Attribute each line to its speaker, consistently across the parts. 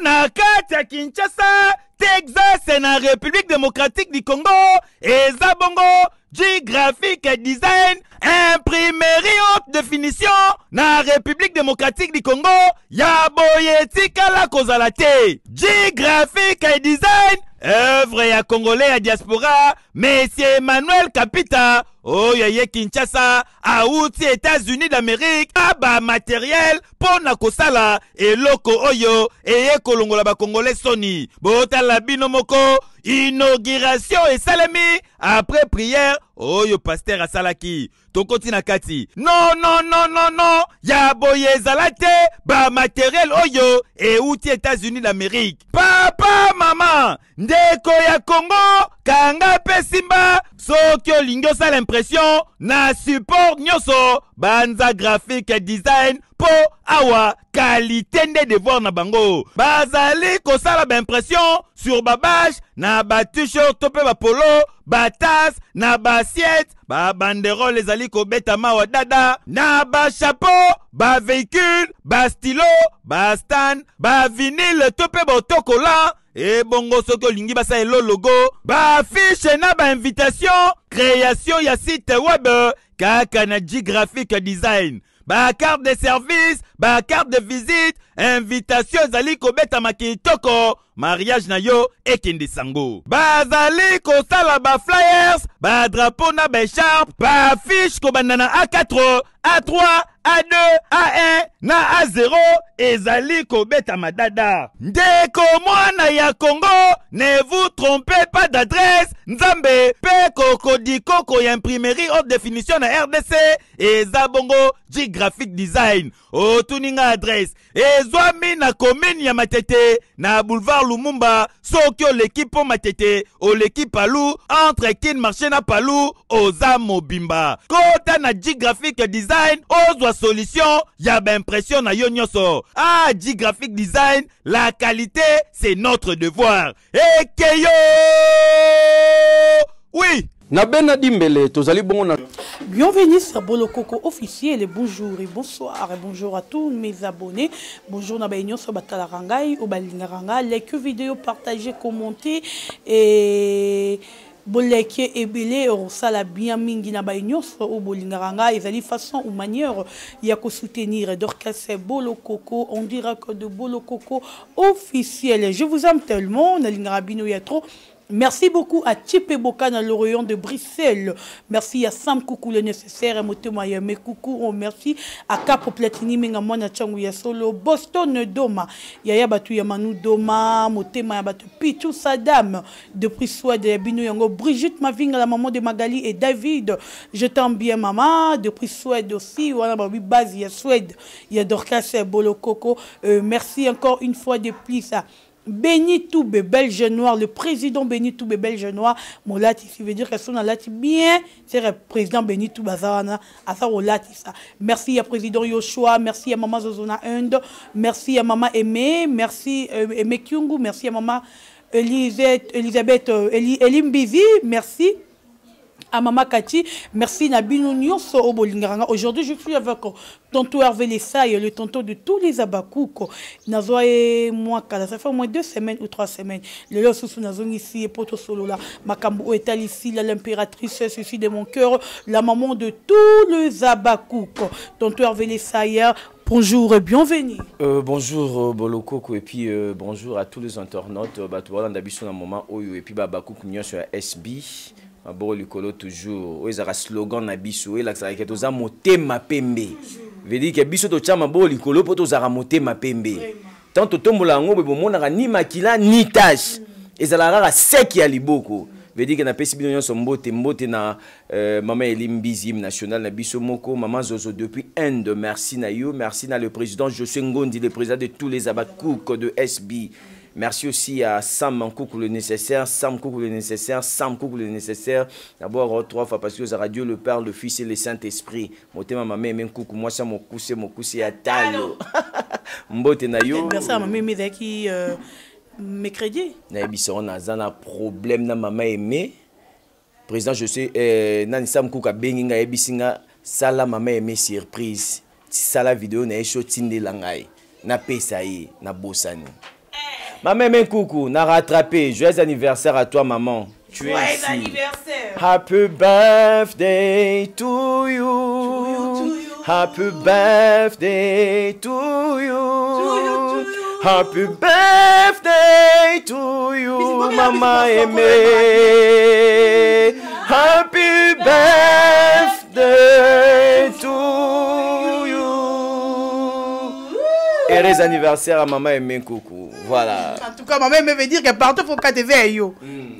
Speaker 1: na kati ya Kinshasa, Texas na République démocratique du Congo, eza bongo G-Graphic Design, imprimerie haute définition na République démocratique du Congo, ya boye tikala kozala te. G-Graphic Design, œuvre ya Congolais ya diaspora, Monsieur Emmanuel Kapita, oyo ye Kinshasa, auti États-Unis d'Amérique, aba matériel pona kosala eloko oyo eye kolongola ba Congolais soni. Botala bino moko, inauguration et salami après prière oyo pasteur asalaki. Tokoti na kati. Non, ya boye zalate ba matériel oyo e outi États-Unis d'Amérique. Papa, maman, ndeko ya Congo, kanga pe simba, soki olingi osala impression na support nyoso, banza graphique design po awa qualité nde devoir na bango. Bazali kosala ba impression sur ba badge, na ba t-shirt to pe ba polo, ba tasse, na ba assiette, ba banderole ezali kobeta mawa dada, na ba chapeau, ba véhicule, ba stylo, ba stand, ba vinyle to pe ba autocollant. Et bongo soko lingi basa elo logo, ba affiche na ba invitation, création ya site web, kaka na G-Graphic Design. Ba carte de service, ba carte de visite, invitation zali kobeta makitoko, mariage na yo ekende sango. Ba zali kosala ba flyers, ba drapeau na ba écharpe, ba affiche kobanda A4, A3, A2, A1, na A0, ezali kobeta madada. Ndeko mwana ya Congo, ne vous trompez pas d'adresse, Nzambe, pe kokodi koko ya imprimerie haute définition na RDC, eza bongo G-Graphic Design. Otuninga adresse, ezwami na commune ya Matete, na boulevard Lumumba, sokyo l'équipe po Matete, o l'équipe Palou, entre kin marché na Palou, oza mobimba. Kota na G-Graphic Design, ozwa solution, ya ba impression na yo nyoso. Ah, G-Graphic Design, la qualité, c'est notre devoir. Ekeyo! Oui!
Speaker 2: Bienvenue sur Bolo Coco officiel et bonjour et bonsoir et bonjour à tous mes abonnés. Bonjour na baignon sur Batalarangai ou Balingaranga. Like vidéo partagez, commentez et boleke ebele osala bien mingi na baignon sur Bolingaranga. Ils allaient façon ou manière ya ko soutenir Dorcas Bolo Coco. On dira que de Bolo Coco officiel. Je vous aime tellement. Na lingarabino ya trop. Merci beaucoup à Tchipé Boka dans l'Orient de Bruxelles. Merci à Sam Koukou le nécessaire. Motema Yame Koukou. Merci à Capo Platini Mengamona Changu Solo. Boston Doma. Yaya Batu Yamanou Doma. Motema Yabatu Pichou Sadam. Depuis Swad de Bino Yango. Brigitte Mavinga, la maman de Magali et David. Je t'aime bien maman. Depuis Swad aussi. Voilà, Babi Baz, il y a Swed. Il y a Dorcas Bolo Coco. Merci encore une fois de plus à Béni Toubé, Belge Noir, le président Béni Toubé, Belge Noir, mon lati, ça veut dire que son lati bien, c'est le président Béni Toubé, à ça, au lati, ça. Merci à président Yoshua, merci à maman Zozona Inde, merci à maman Aimé, merci Aimé Kyungu, merci à maman Elisabeth Elimbizi, merci. À Mama Kati, merci Nabino Nyonso au Bolingaranga. Aujourd'hui, je suis avec tonton Hervé Lessaille, le tonton de tous les Abakouk. Nazo et moi, ça fait au moins 2 semaines ou 3 semaines. Le lot sous Nazon ici et Poto Solo là. Makambo est ici, l'impératrice, ceci de mon cœur, la maman de tous les Abakouk. Tonton Hervé Lessaille. Bonjour et bienvenue.
Speaker 3: Bonjour Bolo Coco et puis bonjour à tous les internautes. Voilà, on a un moment où et puis Babakouk Nyon sur SB. Bon likolo toujours oyo ezaka slogan na biso elakisaka ke toza motema pembe veut dire que biso totyama bo likolo po tozaka motema pembe tant totombola yango bomonaka ni makila ni tache ezalaka kaka seki ya liboko veut dire que napesi bino nyonso mbote na mama Elimbizi national na biso moko maman Zozo depuis Inde. Merci na yo, merci na le président Josué Ngondi, le président de tous les Abakouk de SB. Merci aussi à Sam Koukou le nécessaire, Sam Koukou le nécessaire, Sam Koukou le nécessaire. D'abord 3 fois parce que ça radio le Père, le Fils et le Saint-Esprit. Motema maman même Koukou moi ça mon coussé à talo. Mbote na yo.
Speaker 2: Merci à maman mais qui mercredi.
Speaker 3: Na biso on a un problème na maman aimé. Président je sais nani Sam Koukou benginga ebisinga sala maman aimé surprise. Sala vidéo na shotinde langai. Na pesaye na bosani. Maman, mais coucou, n'a rattrapé. Joyeux anniversaire à toi, maman. Tu es ici.
Speaker 2: Anniversaire.
Speaker 3: Happy birthday to you. Happy birthday to you. Happy birthday to you, maman aimée. Happy birthday to you. Heureux anniversaire à maman aimée, coucou. Voilà.
Speaker 2: En tout cas, maman veut dire que partout il faut que tu veilles yo.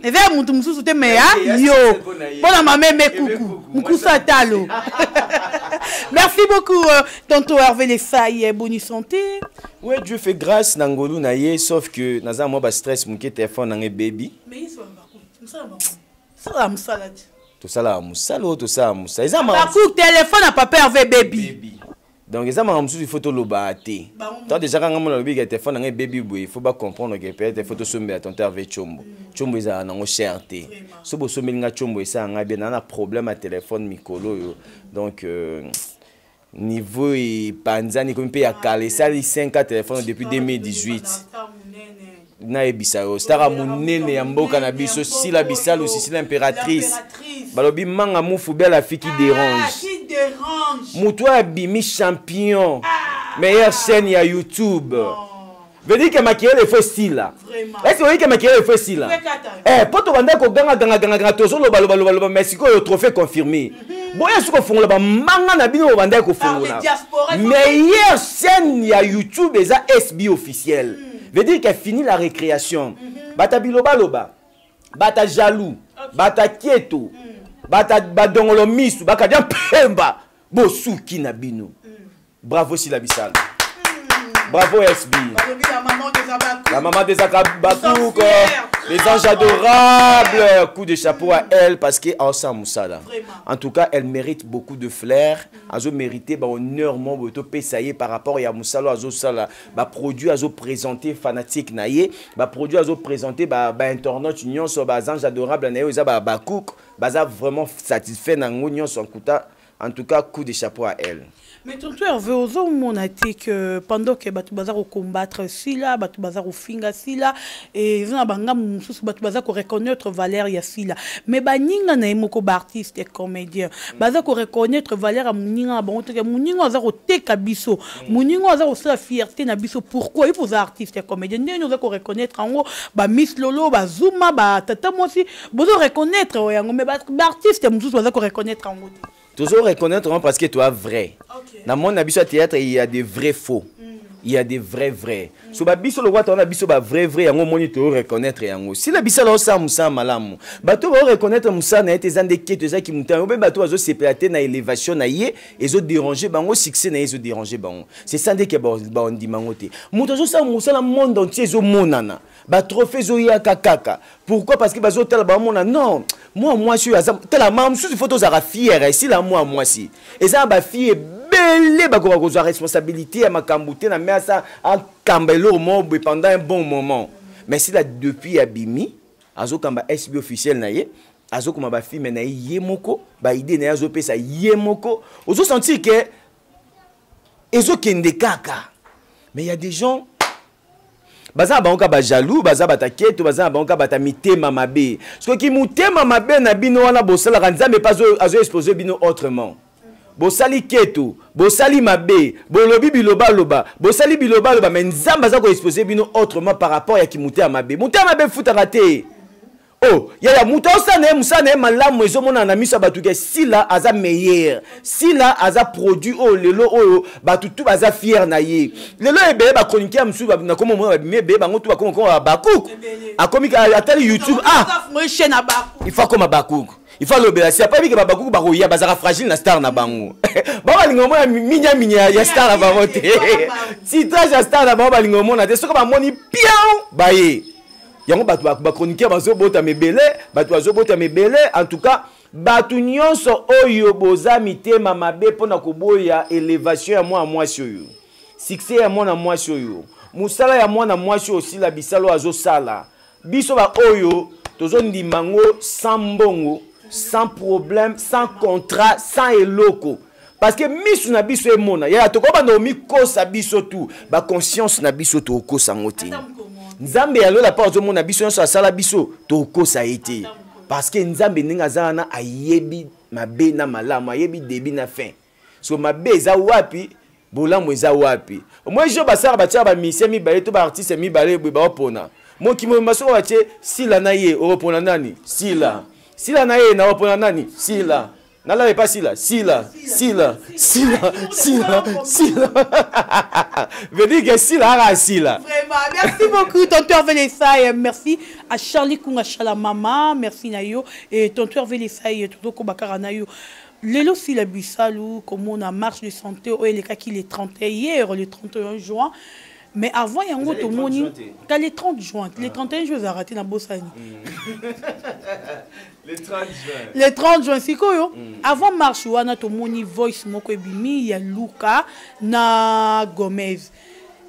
Speaker 2: Et vers mon tout souté mais yo. Pour la maman aimée coucou. Moussa talo. Merci beaucoup tonton Hervé Lessaye, bonne santé.
Speaker 3: Ouais, Dieu fait grâce nangolu naye sauf que naza moi ba stress mon téléphone nangé baby.
Speaker 2: Mais ils sont ça musala.
Speaker 3: Tout ça là musala tout ça musala. Eza ma
Speaker 2: coup téléphone à papa Hervé baby.
Speaker 3: Donc eza ma musu photo lobaté. Tant déjà quand on lobi que téléphone nangé baby boy, il faut pas comprendre que peut-être photo sombe à tonton Hervé Chombo. Chombo eza nango cherté. So bo sombe nga Chombo eza nga bien na problème à téléphone mikolo yo. Donc niveau et panzani comme paye à caler ça les 5 téléphones depuis 2018 na ebisa yo stara munene ya mboka na biso sila bisalo si l'impératrice balobi manga mufu belle fille qui dérange muto abimi champion meilleure chaîne ya YouTube. Veut dire que maquiller les faux style là. Est-ce que vous voyez que maquiller les faux style là? Eh, pour te vendre ko ganga tozo lo balo Mexico le trophée confirmé. Boya suko fongola ba manga na bino vendre ko fongola. Meilleure chaîne ya YouTube eza SB officiel. Veut dire qu'il a fini la récréation. Bata biloba, bata jaloux, bata kieto, bata badongolo misu, baka dia pemba, bosuki na bino. Bravo Silabisal. Bravo SB. La maman des Akabakouk, les anges adorables. Coup de chapeau à elle parce qu'elle a ça moussala. En tout cas, elle mérite beaucoup de flair. Elle a mérité honneur mon boto pesaye par rapport à moussala azo sala. Ba produit azo présenté fanatique naie. Ba produit azo présenté internaute union sur ba anges adorables naie oza ba Bakouk. Baza vraiment satisfait na union son kuta. En tout cas, coup de chapeau à elle.
Speaker 2: Mais tonton Hervé, on a dit que pendant que Batu Bazar au combattre si là, Batu Bazar au finga si là, et ils ont abandonné Batu Bazar pour reconnaître Valère si là. Mais Baninga na emoko artiste et comédien. Bazar pour reconnaître Valère à Muninga, bon, Muninga Bazar au Tekabiso, Muninga Bazar au la fierté na biso. Pourquoi il faut artiste et comédien? Nous avons reconnaître en haut, Miss Lolo, Zuma, Tata moi aussi, vous reconnaître, mais artiste, nous avons reconnaître en haut.
Speaker 3: Toujours reconnaître parce que tu es vrai. Dans mon habitude théâtre, il y a des vrais faux. Il y a des vrais. So ba biso le wata on a biso ba vrai yango moni to reconnaître yango. Si la biso la sa musa malamu. Ba to reconnaître musa na ete zande keto za ki muta. Obe ba to azo seplater na élévation na ye ezo déranger bango succès na ezo déranger bango. C'est ça ndeke ba on dit mangote. Muto zo sa musa la monde entier zo monana. Ba trophée zo ya kakaka. Pourquoi? Parce que ba zo tel ba mona non. Moi je suis tela mam sous photo za fière ici la moi si. Et ça ba fille belle ba ko za responsabilité à makambouté na mais ça en kambelo mo pendant un bon moment. Mais si là depuis abimi azo kamba SB officiel na ye azo kuma ba fille na ye moko ba idée na azo pesa ye moko ozo sentir que ezo kende kaka. Mais il y a des gens baza banka ba jaloux baza bataketo baza banka batamite mabe ce qui mutema mabe na bino wana bosala kanzambe pas azo exposer bino autrement. Bosali keto, bosali mabe, bolobi biloba loba, bosali biloba loba, mais nzamba za ko exposer bino autrement par rapport à ki muté mabe. Muté mabe futa raté. Oh, ya muta musane malamu ezomona na miso batuke sila aza meilleur. Sila aza produit oh lelo oh batutu baza fier na ye. Lelo ebe ba chroniquer amsu na komo mo mebe bango tu ba komo ko Bakouk. Akomi ka tali YouTube il faut comme Bakouk. Il faut l'obéir. Si après que Babakou Baroya bazara fragile na star na bango. Baba lingomo minya ya star na bango te. Si toi ya star na bango lingomo na te soko ba moni piao baye. Yango batu ba chroniquer bazo bota mebele, batu bazo bota mebele en tout cas batu nyonso oyo boza mitema mabe pona koboya élévation ya moi soyo. Succès ya moi soyo. Musala ya moi soyo aussi la bisalo azo sala. Biso ba oyo tozo ndimango sans mbongo. Sans problème, sans contrat, sans eloko. Parce que misu na biso e mona. Ya to ko ba no mi ko sa biso tout. Ba conscience na biso to ko sangote. Nzambe yalo la part mona biso so asala biso toko ça été parce que Nzambe ninga zana ayebi mabe na malamu ayebi debi na fin so mabe eza wapi bolamu eza wapi moi je basara batia ba mission mi balé to ba artiste mi balé ba opona mo ki mo maso batie sila na ye opona nani sila na ye na opona nani sila nala pas sila veut dire que sila sila.
Speaker 2: Vraiment, merci beaucoup tonton Vélessaï, merci à Charlie Kunga Chalamama, merci Nayo et tonton Vélessaï tout ko bakara Nayo. Lelo si la bisalou comme on a marche de santé au les cas qui les 31 hier le 31 juin. Mais avant, il y a un autre monde. T'as les 30 juin. Les 31 juin, j'ai raté dans Bossani.
Speaker 3: Les 30 juin.
Speaker 2: Les 30 juin, c'est quoi? Avant marche, il y a un voice, il y a Luca, na Gomez.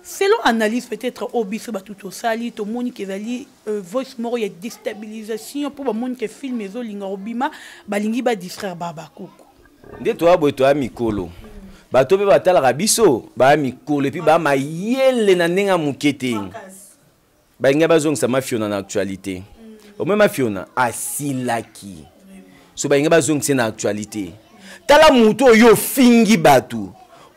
Speaker 2: Selon analyse, peut-être, au biso, tout ça, tout le monde qui a voice, il y a déstabilisation pour le monde qui filme les autres, obima, balingi ba distraire Babakoukou.
Speaker 3: De toi, Mikolo. Bato pe batala rabiso ba mikolo puis ba mayele na nenga mukete ba nga bazong sa mafiona na actualité au même mafiona asilaki so ba nga bazong c'est na actualité tala muto yo fingi batu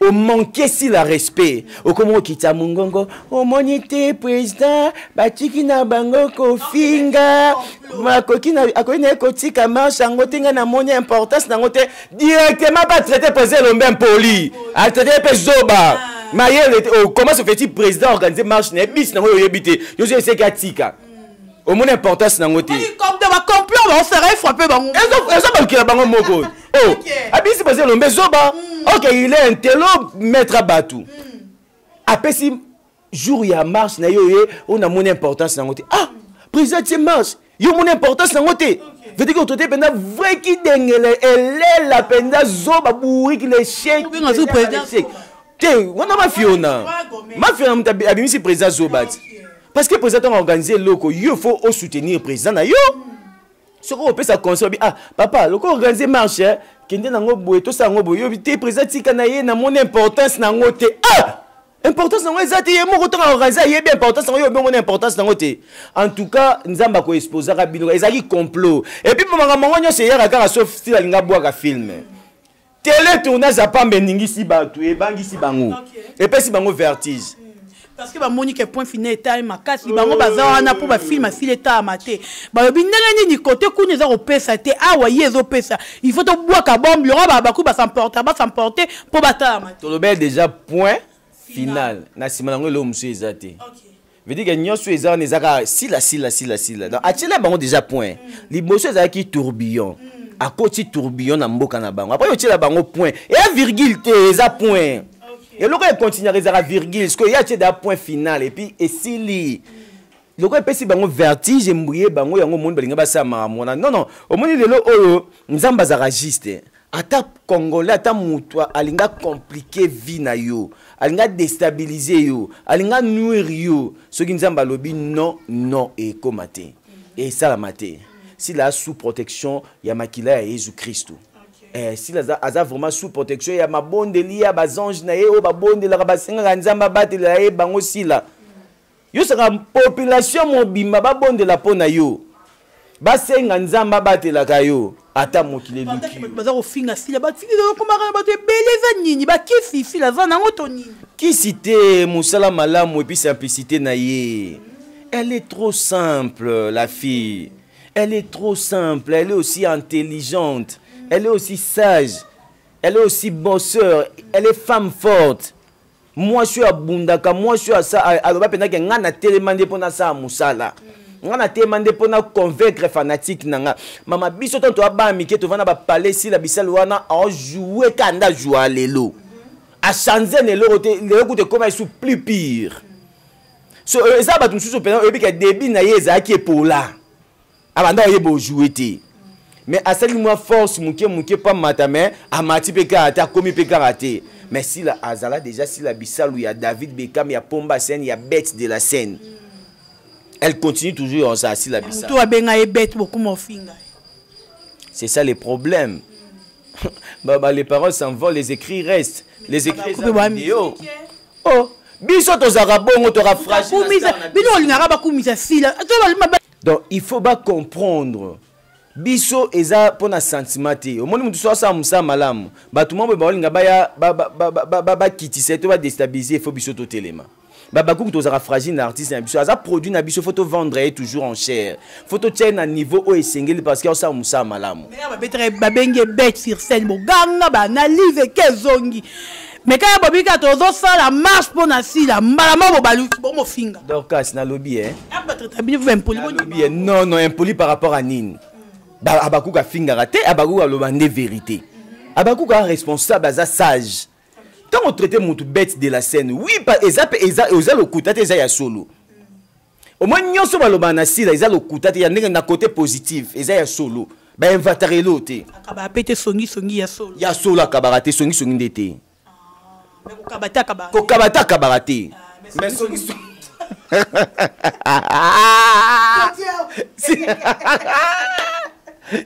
Speaker 3: au manquer si la respect au comment kita mungongo au monité président batiki na bango ko finga makoki na akoine kotika marche ngotenga na moni importance na ngote directement pas traiter président l'homme poli a traiter pe zoba mayele comment se fait-il président organiser marche na bis na yo yebite yo je sais katika au mon importance na ngote
Speaker 2: comme de ba complot on serait frappé bango
Speaker 3: eso ba kila bango moko oh abisi président l'homme zoba. Ok, il est un télo maître à Batou. Après si jour il y a marche, on a mon importance dans côté. Ah, président c'est marche. Il y a mon importance dans côté. Veut dire que tu es pendant vrai qui dengue elle est la pendant zoba bourri qui les chèques. On a ma fiona. Ma fiona abimi si président zoba. Parce que président a organisé loco, il faut soutenir président na yo. Ce qu'on peut ça consommer. Ah, papa, le co organiser marche. Kende nango boye to sango boye te président tika na ye na mon importance nango te ah importance nango ezati ye moko to organiser ye bien importance nango yo mon importance nango te en tout cas nzamba ko exposer ka bino ezaki complot et puis mama mangonyo se yaka ka sauf style alinga boaka film télé tournage a pas meningisi batu e bangisi bango et puis si bango vertige.
Speaker 2: Parce que Monique point final est ma casse, il va bazar pour film à fil état maté. Bah bien ni côté qu'on est au pesa té ah ouais au pesa. Il faut te boire ka bombe le roba bakou ba s'emporter pour battre.
Speaker 3: To le déjà point final. Na simanango lo monsieur ezate. OK. Veut dire que nyoso ezana nezaka sila. Donc atila bango déjà point. Liboso ezaki tourbillon. À côté tourbillon na mboka na bango. Après yo tila bango point. Et à virgule té eza point. Et le gars continue à réserver virgule, parce qu'il y a des points final et puis et si le gars peut si bango vertige mbouye bango yango monde balinga basa mamona non au monde de lo nzamba za ragiste ata congolais ata mutu alinga compliquer vie na yo alinga déstabiliser yo alinga nuire yo ce qui nzamba lobi non et komate et ça la maté si la sous protection ya makila ya Jésus Christ. Si la aza vraiment sous protection ya mabonde liya bazange na ye o babonde la basenga nzamba batela ye bango sila yo saka population mobimba babonde la pona yo basenga nzamba batela kayo ata mokile luki
Speaker 2: baza ko finga sila batiki do komaka bato beleza nini bakisi sila za nango to nini
Speaker 3: kisite musala malamu et puis simplicité na ye elle est trop simple la fille elle est trop simple elle est aussi intelligente. Elle est aussi sage, elle est aussi bosseur, elle est femme forte. Moi je suis à Bundaka, moi je suis à ça. Alors pendant que ngana télémandé pour na ça musala. Ngana télémandé pour na convaincre fanatique nanga. Mama biso tonto aba mike to vana ba parler si la bisal wana a jouer kanda jouer lelo. A changer ne le côté comme ils sont plus pire. So ça ba tout sous pendant et puis que débit na yeza qui est pour là. Abanda yebo jouer té. Mais à celle moi force mouké pas matame à mati pe karate komi pe karaté mais si la azala déjà si la bisal où il y a David Beckham il y a Pomba Sen il y a Bête de la Seine elle continue toujours en ça si la bisal
Speaker 2: toi benga e bête beaucoup mon finga
Speaker 3: c'est ça les problèmes les paroles s'envolent les écrits restent les écrits vidéo oh biso tozaka bongo toka fragile
Speaker 2: bino olingaka bakumisa sila
Speaker 3: donc il faut pas comprendre biso eza pona sentiment te omoni mutu so asa musa malamu batu mambo balinga baya ba kitisa to ba déstabiliser il faut biso to telema babakuku tozaka fragile na artiste na biso aza produit na biso faut to vendre toujours en cher faut to tirer na niveau o esengeli parce que asa musa malamu
Speaker 2: mais ba betre ba benge bête sur scène bo ganga ba analyse kezongi mais quand bobika tozo ça la marche pour na si la malama bo balu bo mo finga
Speaker 3: donc kasi na lobby
Speaker 2: ba traiter bien vous impoli
Speaker 3: non non impoli par rapport à nini abakuka finga raté abakuka lobande vérité abakuka responsable aza sage tant on traite mutu bête de la scène oui pas eza le kutate eza ya solo au moins nyonso baloba na sila eza le kutate ya ndenge na côté positif eza ya solo ba inventare lote
Speaker 2: akaba pété songi
Speaker 3: ya solo akabara songi ndete
Speaker 2: ko
Speaker 3: kabata kabarate mais songi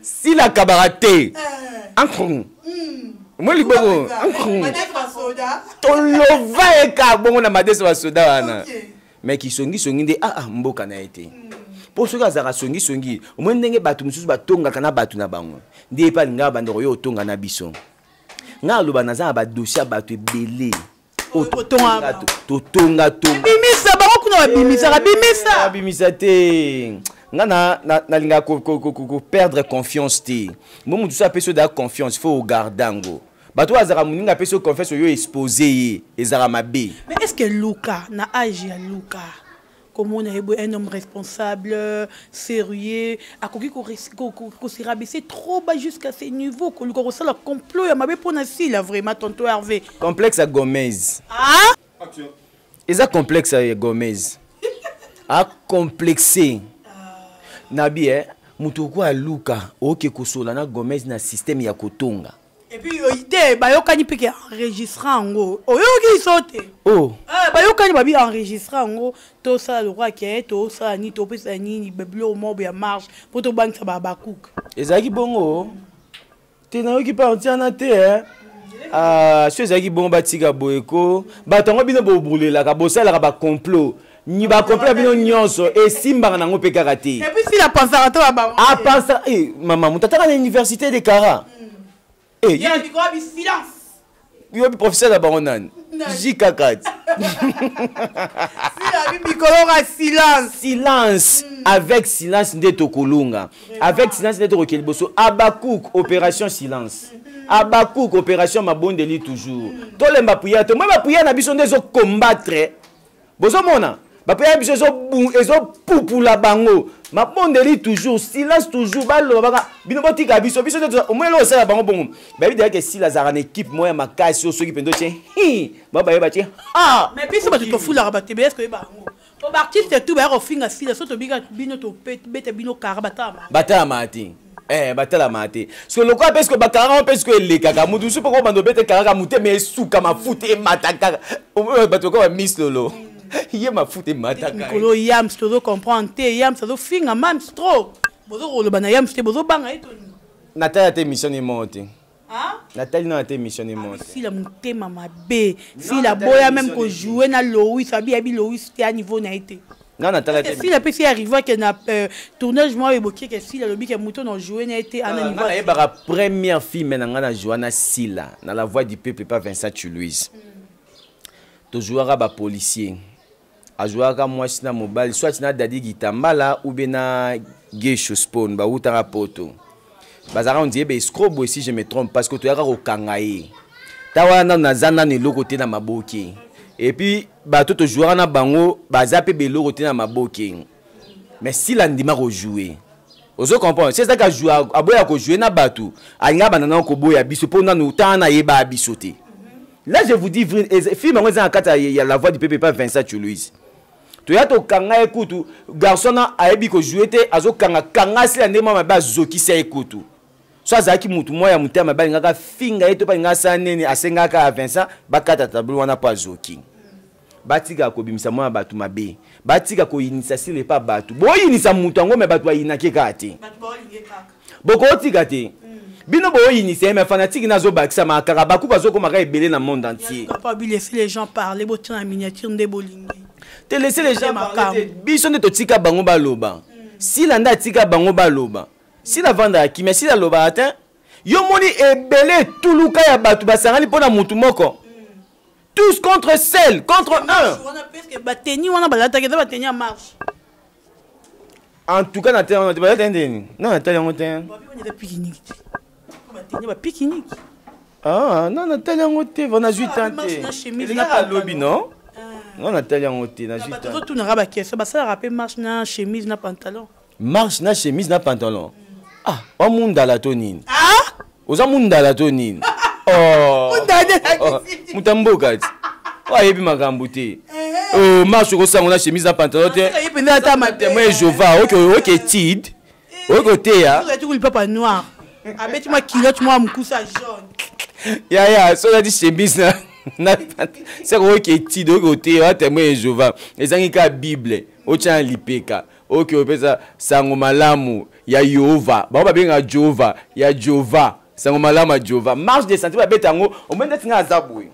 Speaker 3: si la kabarate encore moi libogo tolova eka bongo na madese wa soda wana mais ki songi nde mboka na été pour ceux qui songi au moins ndenge batu mususu batonga kana batu na bango ndi pa linga bandoko yo tonga na biso nga loba naza ba dossier batu ebele totonga
Speaker 2: bimisa bango kuna
Speaker 3: bimisa te nga na linga ko perdre confiance te mo mutu sa peso da confiance faut gardango bato azara muninga peso confiance yo exposé ezara mabe.
Speaker 2: Mais est-ce que Luka na âge ya Luka comme on est un homme responsable sérieux a qu'on s'est rabaissé trop bas jusqu'à ce niveau qu'on lui ressent le complot ya mabe pona si là vraiment tonton Hervé
Speaker 3: complexe à Gomez eza complexe à Gomez a complexé nabi mutu kwa Luka oke kosola na Gomez na système ya kotonga
Speaker 2: et puis ité bayokani peke enregistrant ngo oyoki sote bayokani babi enregistrant ngo to ça le roi qui est to ça ni to pesa ni beblo mobo ya marche pour to bank ça babakuka
Speaker 3: ezaki bongo te na yoki partir na te so ezaki bongo batika boyeko batongo bino bobulela ka bosala ka ba complot ni ba complot bino nyonso e simba nango pe karaté
Speaker 2: et puis si la pensera to ba
Speaker 3: pensa maman mutataka na université de Kara
Speaker 2: il y a du silence.
Speaker 3: Il y a un professeur de Baronan. J4.
Speaker 2: Silence.
Speaker 3: Silence. Avec silence de Tokolunga. Avec silence de Tokolboso. Abakouk, opération silence. Abakouk, opération Mabondeli toujours. Tous les Mapouya, moi Mapouya n'a besoin de combattre. Bozo mona. Mapouya n'a besoin de poupou la bango. Mabondeli toujours, silence toujours. Balo baka. Binobotika biso biso au moins là ça la bango bon. Ba bi que si la zarane équipe moi ma casse ceux qui pendo tien. Ba ba tien.
Speaker 2: Mais biso ba to fula ba te est-ce que bango. To artiste tout ba refinga si la so to biga bino to bete bino karabata.
Speaker 3: Bata mati. Batala mate. Parce que le quoi parce que bakara parce que les kaka mutu super ko bando bete kaka muté mais souka ma foute mataka. Bato ko miss lolo. Il ma foute mataka.
Speaker 2: Nikolo yam to comprendre te yam ça do finga mam trop. Bozo le bana yam te bozo banga eto.
Speaker 3: Nathalie te mission est monte. Nathalie na te mission est monte.
Speaker 2: Si la mutema mabe, si la boya même ko jouer na Louis, sabi abi Louis te à niveau na été.
Speaker 3: Non Nathalie.
Speaker 2: Si la PC arrive que na tournage moi évoqué que si la lobby que mouton on jouer na été à un niveau.
Speaker 3: La première fille maintenant na Joanna Silla, dans la voix du peuple pas Vincent Louise. To jouera ba policier. A jouera moi sina mobile, soit na Dadi Gitambala ou bena Gesho Spawn ba utara poto. Bazara on dit be scrobo si je me trompe parce que tu as au kangaye. Tawana na zana ni lokote na maboki. Et puis ba tout jouera na bango bazape be lokote na maboki. Mais si la ndima ko jouer. Ozo comprendre, c'est ça ka jouer aboya ko jouer na batu. Anga banana ko boya biso pona no tana yeba bisoté. Là je vous dis film en kata il y a la voix du peuple pas Vincent Louise. Tu as to kanga ekutu garçon a ebi ko jouer te azo kanga si la ndema maba zoki sa ekutu. So azaki mutu moya mutema ba ngaka finga eto pa ngasa nene asenga ka Vincent bakata tablo wana pa zoki. Batika ko bimisa mwa batu mabe. Batika ko inisa sile pa batu. Bo inisa mutu ngo me batu ayinake kate. Boko tika te. Bino bo initié mais fanatique nazo bakisa makara baku bazo ko maka ebele na monde entier.
Speaker 2: Pas laisser les gens parler, bo tina miniature de bolingi.
Speaker 3: Te laisser les gens parler. Biso ne to tika bango baloba. Si la nda tika bango baloba. Si la vendre qui mais si la loba atteint, yo moni ebele tuluka ya batu basangani pona mutu moko. Tous contre celle, contre un.
Speaker 2: On a presque bateni, on a balata que bateni en marche.
Speaker 3: En tout cas, on a des non,
Speaker 2: pique-nique.
Speaker 3: Ah, non, Nathalie Angoté, on a 8 ans. Il y a un lobby, non? Non, Nathalie Angoté, on a 8 ans.
Speaker 2: Tout n'a pas de ça rappelle marche na chemise na pantalon.
Speaker 3: Marche na chemise na pantalon. Ah, on monde à la tonine. Ah? Aux monde à la tonine. Oh. Mutambo kat. Oh, et puis ma gambouté. Oh, marche au sang, on a chemise na pantalon. Moi, Jova, ok, tid. Ok, théa.
Speaker 2: Tu ne peux pas noir. Avec moi, kilote, moi, mon cousin jaune.
Speaker 3: Ya, ça, on a dit chemise na. C'est ok, tid, ok, théa, moi, Jova. Et ça, il y a Bible. Ocha lipeka. Ok, opesa sango malamu ya Yehova. Ba bien Jehova, ya Jehova. Sango malama Jehova. Marche des sentiers ba betango, au moins d'être na zaboué.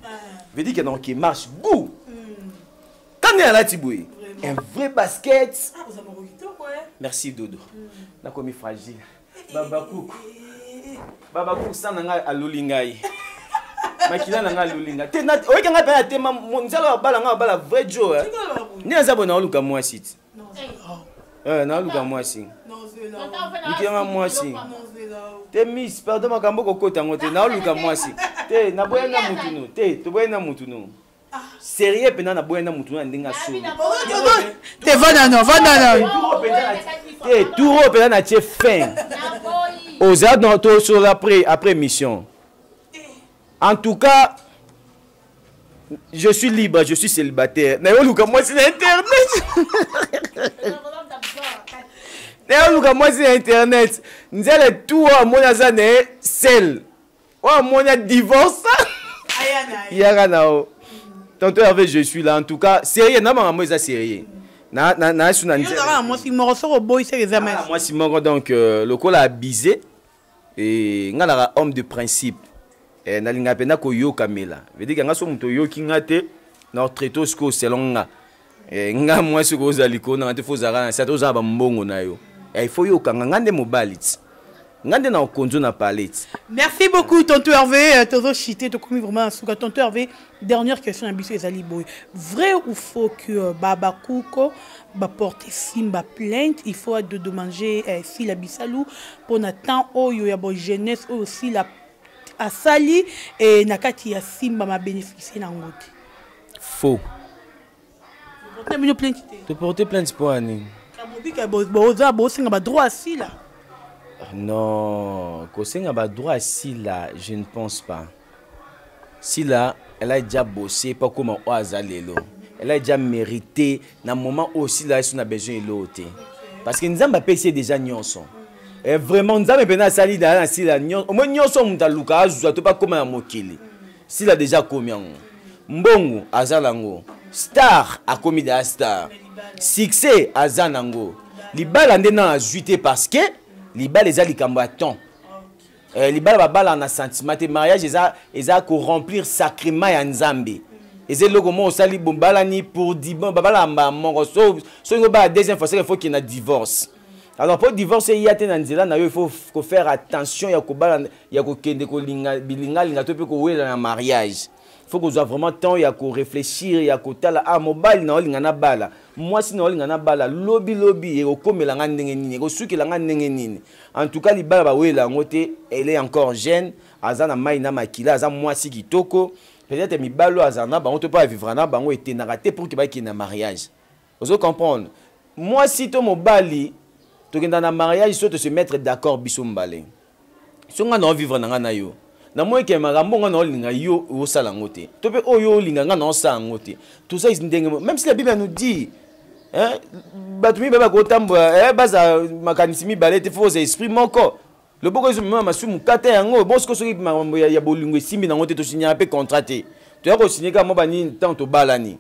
Speaker 3: Veut dire que donc qui marche goût. Quand il y a là tiboué. Un vrai basket. Ah, vous avez quoi? Merci Dodo. Na komi fragile. Baba Cook. Baba Cook sananga alulingai. Makila nanga lulinga. Te na oyi kanga pe na tema monzalo bala nga bala vrai Joe. Ni azabo na oluka moi site. Na oluka moi sing. Nikanga moi sing. Te miss pardon makambo kokota ngote na oluka moi sing. Te na boya na mutuno. Te to boya na mutuno. Sérieux pena na boya na mutuno ndinga so.
Speaker 2: Te vana non.
Speaker 3: Te touro pena na tie fin. Oza dans to sur après mission. En tout cas, je suis libre, je suis célibataire. Moi, c'est Internet. Moi, c'est Internet. Nous allons tout à mon azane, celle. Oh, mon divorce. Yaranao. Tantôt, Hervé, je suis là. En tout cas, sérieux, non, moi, c'est sérieux. Moi,
Speaker 2: si je ressors au boy, c'est les amis.
Speaker 3: Moi, si je donc, le col a abusé. Et nous avons un homme de principe. Nalinga pena ko yo kamela veut dire nga so muto yo kingate na traito sko selon nga moi ce ko zaliko na te fozara na sato za ba mbongo na yo il faut yo kanga ngande mobalit ngande na konzo na palette.
Speaker 2: Merci beaucoup tonton Hervé tozo chité to komi vraiment souka tonton Hervé. Dernière question à biso ezali boy, vrai ou faux que Baba Kuko va porter Simba plainte, il faut de demander si la bisalou pour nathan oyo ya bo jeunesse aussi la Asali et nakati ya Simba m'a bénéficié na ngoti.
Speaker 3: Faux. Tu portes plainte pour Annie.
Speaker 2: Droit assis là.
Speaker 3: Non, kosenga ba droit assis là, je ne pense pas. Si là, elle a déjà bossé pas comme au azalelo. Elle a déjà mérité dans moment aussi là si on a besoin de l'autre. Parce que nous avons passé déjà nyonso. Et vraiment, nous avons bien sali dans la sila. Au moins, nous sommes dans le cas, nous n'avons pas comme un mokili. S'il a déjà combien? Mbongo, Azalango. Star, a commis des stars. Succès, Azanango. Les balles en dénant à juiter parce que les balles, les ali combattants. Les balles, en a sentiment. Les mariages, ils ont remplir sacrément en Zambie. Et c'est le moment où sali bombalani pour dire bon, babala mon so deuxième fois, il faut qu'il y ait un divorce. Alors pour divorcer, il y a il faut faire attention, il y a un mariage. Il faut que vous ayez vraiment temps, il y a réfléchir, il y a que mobile na olingana bala. Moi si na olingana bala, lobby et comme la ngandengeni, suki la ngandengeni. En tout cas, li bala ba wela ngote, elle est encore jeune, azana maina makila, azana moi si kitoko. Peut-être mi balo azana ba on te pas vivre na bango était na raté pour que ba ki na mariage. Vous comprendre? Moi si to mobali to kenda na mariage, il faut se mettre d'accord bisombale. Si on a vivre na yo. Na moi ke marambo nga na linga yo o sala ngote. To pe oyo linga nga na sa ngote. Tout ça même si la Bible nous dit hein batumi baba ko tambwa baza makanisi mi balete faux esprit moko. Le boko zo mama masumu kata yango bon ce que soki marambo ya bolingo simbi na ngote to signer pe contraté. Tu as ko signer ka mo bani tant to balani.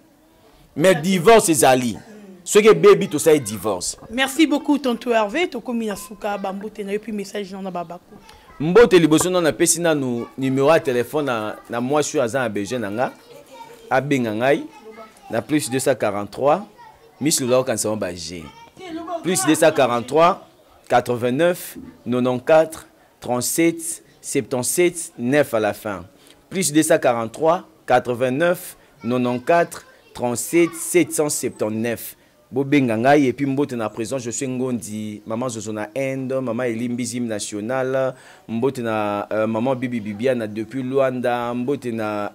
Speaker 3: Mais divorce ezali. Ce que baby to say divorce.
Speaker 2: Merci beaucoup tonton Hervé to komi na suka bambote na yo puis message na babako.
Speaker 3: Mbote liboso na pesi na nu numéro de téléphone na moi sur azan abg nanga abenga ngai na plus 243 Miss Lula kansa ba G plus 243 89 94 37 77 9 à la fin plus 243 89 94 37 779 Bobenga ngai et puis mbote na présent je suis ngondi maman Zozona Inde maman Elimbizim national mbote na maman Bibi Bibiana depuis Luanda mbote na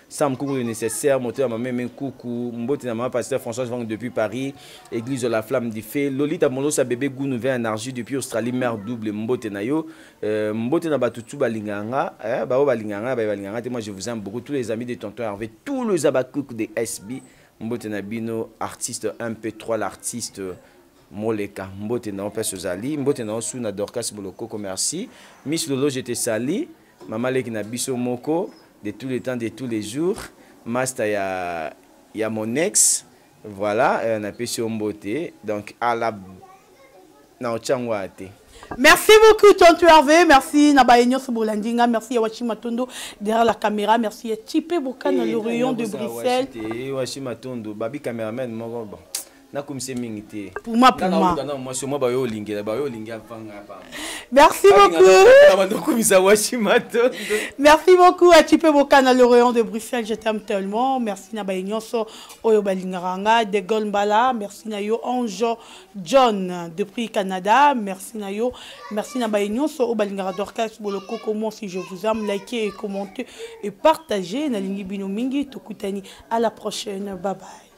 Speaker 3: Sam Kourou le nécessaire moté maman Menkoukou mbote na maman pasteur François Vang depuis Paris église de la flamme du feu Lolita Mondo sa bébé Gou nouvelle énergie depuis Australie mère double mbote na yo mbote na batutu balinganga ba balinganga moi je vous aime beaucoup tous les amis de tonton Hervé tous les abakouk de SB Mbote Nabino, artiste MP3, l'artiste Moleka. Mbote na Opes Zali, Mbote na Osuna Dorcas Bolokoko, merci. Miss Lolo, j'étais sali. Maman Leki Nabiso Moko, de tous les temps, de tous les jours. Masta, il y a mon ex. Voilà, on a pêché Mbote. Donc, à la.
Speaker 2: Merci beaucoup, Tonton Hervé. Merci, Nabayenyo Sobolandinga. Merci, Yawachi Matondo, derrière la caméra. Merci, Tipé Bokan, le rayon de Bruxelles.
Speaker 3: Yawachi Matondo, Babi Cameraman, bon.
Speaker 2: Pour moi. Merci beaucoup. Merci beaucoup à Tipé Bokan, le rayon de Bruxelles. Je t'aime tellement. Merci, Nabayenyo Oyo Balingaranga, de Golmbala. Merci, Nayo Anjo John, depuis Canada. Merci, Nayo. Merci, Nabayenyo Obalingara Dorcas Boloko. Comment si je vous aime, likez et commentez et partagez. Nalingi Bino Mingi, Tokutani. À la prochaine. Bye bye.